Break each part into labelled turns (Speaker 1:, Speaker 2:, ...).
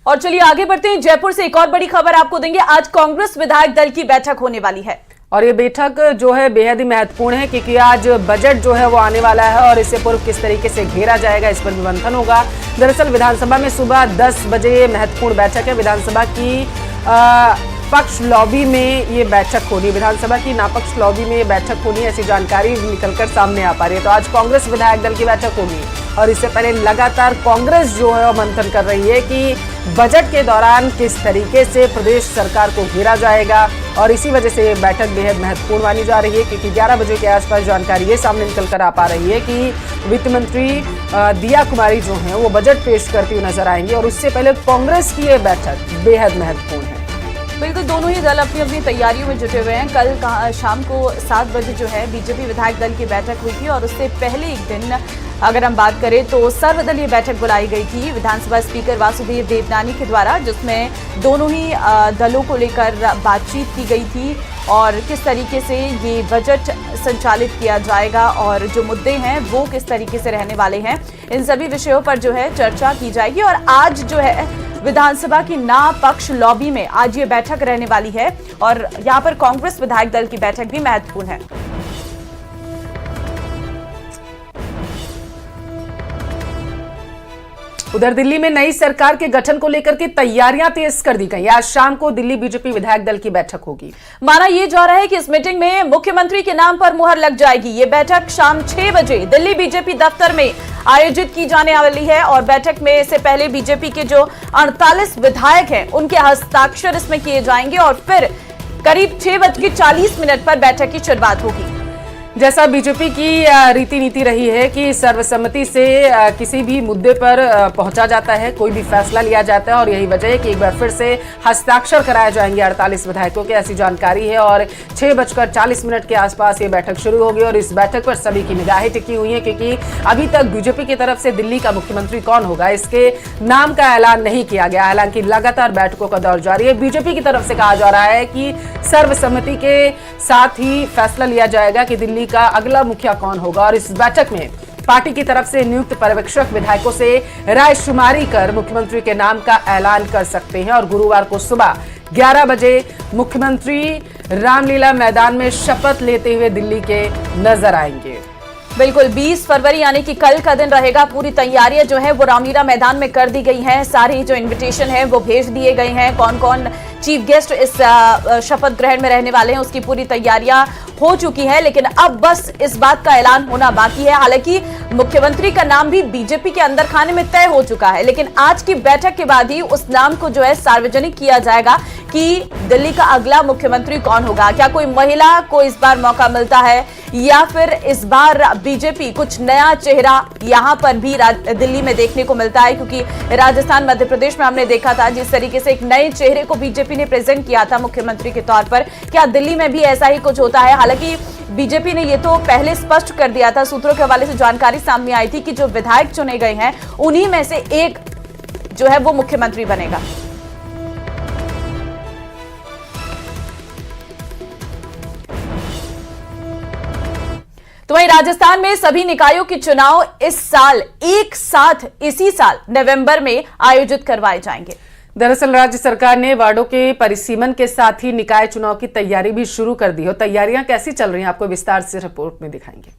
Speaker 1: और चलिए आगे बढ़ते हैं। जयपुर से एक और बड़ी खबर आपको देंगे। आज कांग्रेस विधायक दल की बैठक होने वाली है
Speaker 2: और ये बैठक जो है बेहद ही महत्वपूर्ण है क्योंकि आज बजट जो है वो आने वाला है और इससे पूर्व किस तरीके से घेरा जाएगा इस पर भी मंथन होगा। दरअसल विधानसभा में सुबह 10 बजे महत्वपूर्ण बैठक है। विधानसभा की पक्ष लॉबी में ये बैठक होनी, विधानसभा की नापक्ष लॉबी में ये बैठक होनी, ऐसी जानकारी निकलकर सामने आ पा रही है। तो आज कांग्रेस विधायक दल की बैठक होगी और इससे पहले लगातार कांग्रेस जो है वो मंथन कर रही है कि बजट के दौरान किस तरीके से प्रदेश सरकार को घेरा जाएगा और इसी वजह से ये बैठक बेहद महत्वपूर्ण मानी जा रही है क्योंकि 11 बजे के आसपास जानकारी ये सामने निकल कर आ पा रही है कि वित्त मंत्री दिया कुमारी जो हैं वो बजट पेश करती हुई नजर आएंगी और उससे पहले कांग्रेस की ये बैठक बेहद महत्वपूर्ण है।
Speaker 1: बिल्कुल, दोनों ही दल अपनी अपनी तैयारियों में जुटे हुए हैं। कल शाम को 7 बजे जो है बीजेपी विधायक दल की बैठक हुई थी और उससे पहले एक दिन अगर हम बात करें तो सर्वदलीय बैठक बुलाई गई थी विधानसभा स्पीकर वासुदेव देवनानी के द्वारा, जिसमें दोनों ही दलों को लेकर बातचीत की गई थी और किस तरीके से ये बजट संचालित किया जाएगा और जो मुद्दे हैं वो किस तरीके से रहने वाले हैं, इन सभी विषयों पर जो है चर्चा की जाएगी। और आज जो है विधानसभा की नापक्ष लॉबी में आज ये बैठक रहने वाली है और यहाँ पर कांग्रेस विधायक दल की बैठक भी महत्वपूर्ण है।
Speaker 2: उधर दिल्ली में नई सरकार के गठन को लेकर के तैयारियां तेज कर दी गई। आज शाम को दिल्ली बीजेपी विधायक दल की बैठक होगी।
Speaker 1: माना यह जा रहा है कि इस मीटिंग में मुख्यमंत्री के नाम पर मुहर लग जाएगी। ये बैठक शाम 6 बजे दिल्ली बीजेपी दफ्तर में आयोजित की जाने वाली है और बैठक में से पहले बीजेपी के जो 48 विधायक हैं उनके हस्ताक्षर इसमें किए जाएंगे और फिर करीब 6:40 पर बैठक की शुरुआत होगी।
Speaker 2: जैसा बीजेपी की रीति नीति रही है कि सर्वसम्मति से किसी भी मुद्दे पर पहुंचा जाता है, कोई भी फैसला लिया जाता है और यही वजह है कि एक बार फिर से हस्ताक्षर कराए जाएंगे 48 विधायकों के, ऐसी जानकारी है। और 6:40 के आसपास ये बैठक शुरू होगी और इस बैठक पर सभी की निगाहें टिकी हुई है क्योंकि अभी तक बीजेपी की तरफ से दिल्ली का मुख्यमंत्री कौन होगा इसके नाम का ऐलान नहीं किया गया। हालांकि लगातार बैठकों का दौर जारी है। बीजेपी की तरफ से कहा जा रहा है कि सर्वसम्मति के साथ ही फैसला लिया जाएगा कि दिल्ली का अगला मुखिया कौन होगा और इस बैठक में पार्टी की तरफ से नियुक्त पर्यवेक्षक विधायकों से रायशुमारी कर मुख्यमंत्री के नाम का ऐलान कर सकते हैं और गुरुवार को सुबह 11 बजे मुख्यमंत्री रामलीला मैदान में शपथ लेते हुए दिल्ली के नजर आएंगे।
Speaker 1: बिल्कुल 20 फरवरी यानी कि कल का दिन रहेगा। पूरी तैयारियां जो है वो रामलीला मैदान में कर दी गई हैं। सारे जो इनविटेशन है वो भेज दिए गए हैं। कौन कौन चीफ गेस्ट इस शपथ ग्रहण में रहने वाले हैं उसकी पूरी तैयारियां हो चुकी है, लेकिन अब बस इस बात का ऐलान होना बाकी है। हालांकि मुख्यमंत्री का नाम भी बीजेपी के अंदर खाने में तय हो चुका है, लेकिन आज की बैठक के बाद ही उस नाम को जो है सार्वजनिक किया जाएगा कि दिल्ली का अगला मुख्यमंत्री कौन होगा। क्या कोई महिला को इस बार मौका मिलता है या फिर इस बार बीजेपी कुछ नया चेहरा यहां पर भी दिल्ली में देखने को मिलता है, क्योंकि राजस्थान मध्य प्रदेश में हमने देखा था जिस तरीके से एक नए चेहरे को बीजेपी ने प्रेजेंट किया था मुख्यमंत्री के तौर पर। क्या दिल्ली में भी ऐसा ही कुछ होता है? हालांकि बीजेपी ने ये तो पहले स्पष्ट कर दिया था, सूत्रों के हवाले से जानकारी सामने आई थी कि जो विधायक चुने गए हैं उन्हीं में से एक जो है वो मुख्यमंत्री बनेगा। तो वहीं राजस्थान में सभी निकायों के चुनाव इस साल एक साथ इसी साल नवंबर में आयोजित करवाए जाएंगे।
Speaker 2: दरअसल राज्य सरकार ने वार्डों के परिसीमन के साथ ही निकाय चुनाव की तैयारी भी शुरू कर दी है। तैयारियां कैसी चल रही हैं आपको विस्तार से रिपोर्ट में दिखाएंगे।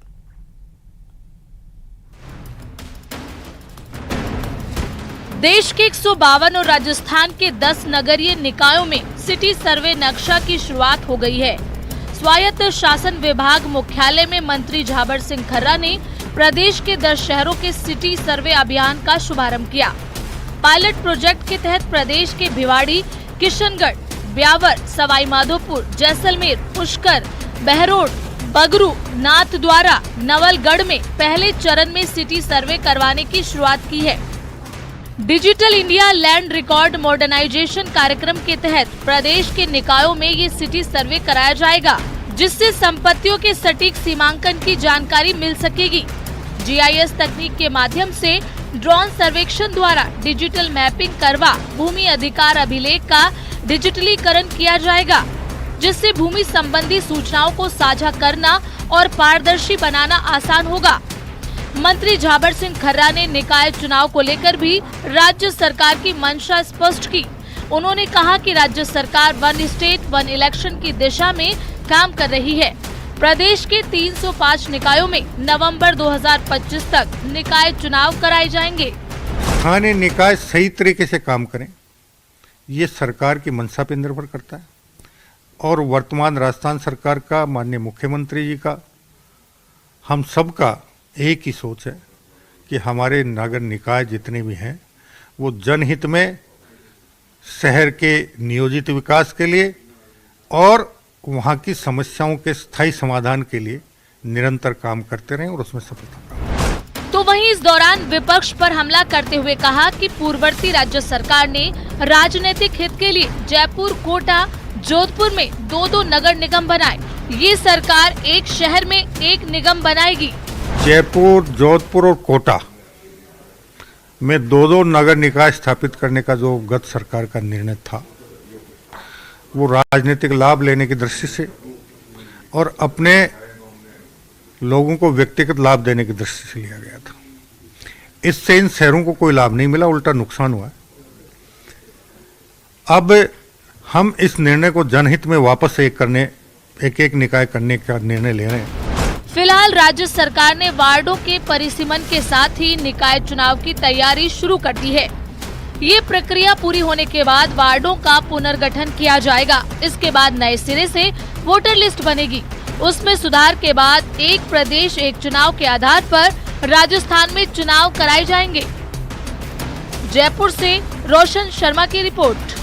Speaker 3: देश के 152 और राजस्थान के 10 नगरीय निकायों में सिटी सर्वे नक्शा की शुरुआत हो गई है। स्वायत्त शासन विभाग मुख्यालय में मंत्री झाबर सिंह खर्रा ने प्रदेश के 10 शहरों के सिटी सर्वे अभियान का शुभारंभ किया। पायलट प्रोजेक्ट के तहत प्रदेश के भिवाड़ी, किशनगढ़, ब्यावर, सवाई माधोपुर, जैसलमेर, पुष्कर, बहरोड, बगरू, नाथद्वारा, नवलगढ़ में पहले चरण में सिटी सर्वे करवाने की शुरुआत की है। Digital India land record modernization कार्यक्रम के तहत प्रदेश के निकायों में ये सिटी सर्वे कराया जाएगा, जिससे संपत्तियों के सटीक सीमांकन की जानकारी मिल सकेगी। जीआईएस तकनीक के माध्यम से ड्रोन सर्वेक्षण द्वारा डिजिटल मैपिंग करवा भूमि अधिकार अभिलेख का डिजिटलीकरण किया जाएगा, जिससे भूमि संबंधी सूचनाओं को साझा करना और पारदर्शी बनाना आसान होगा। मंत्री झाबर सिंह खर्रा ने निकाय चुनाव को लेकर भी राज्य सरकार की मंशा स्पष्ट की। उन्होंने कहा कि राज्य सरकार वन स्टेट वन इलेक्शन की दिशा में काम कर रही है। प्रदेश के 305 निकायों में नवंबर 2025 तक निकाय चुनाव कराए जाएंगे।
Speaker 4: स्थानीय निकाय सही तरीके से काम करें, ये सरकार की मंशा पर निर्भर करता है और वर्तमान राजस्थान सरकार का, माननीय मुख्यमंत्री जी का, हम सबका एक ही सोच है कि हमारे नगर निकाय जितने भी हैं वो जनहित में, शहर के नियोजित विकास के लिए और वहाँ की समस्याओं के स्थायी समाधान के लिए निरंतर काम करते रहें और उसमें सफलता प्राप्त।
Speaker 3: तो वहीं इस दौरान विपक्ष पर हमला करते हुए कहा कि पूर्ववर्ती राज्य सरकार ने राजनीतिक हित के लिए जयपुर, कोटा, जोधपुर में 2-2 नगर निगम बनाए। ये सरकार एक शहर में एक निगम बनाएगी।
Speaker 4: जयपुर, जोधपुर और कोटा में 2-2 नगर निकाय स्थापित करने का जो गत सरकार का निर्णय था, वो राजनीतिक लाभ लेने की दृष्टि से और अपने लोगों को व्यक्तिगत लाभ देने की दृष्टि से लिया गया था। इससे इन शहरों को कोई लाभ नहीं मिला, उल्टा नुकसान हुआ है। अब हम इस निर्णय को जनहित में वापस एक एक निकाय करने का निर्णय ले रहे हैं।
Speaker 3: फिलहाल राज्य सरकार ने वार्डों के परिसीमन के साथ ही निकाय चुनाव की तैयारी शुरू कर दी है। ये प्रक्रिया पूरी होने के बाद वार्डों का पुनर्गठन किया जाएगा। इसके बाद नए सिरे से वोटर लिस्ट बनेगी। उसमें सुधार के बाद एक प्रदेश एक चुनाव के आधार पर राजस्थान में चुनाव कराए जाएंगे। जयपुर से रोशन शर्मा की रिपोर्ट।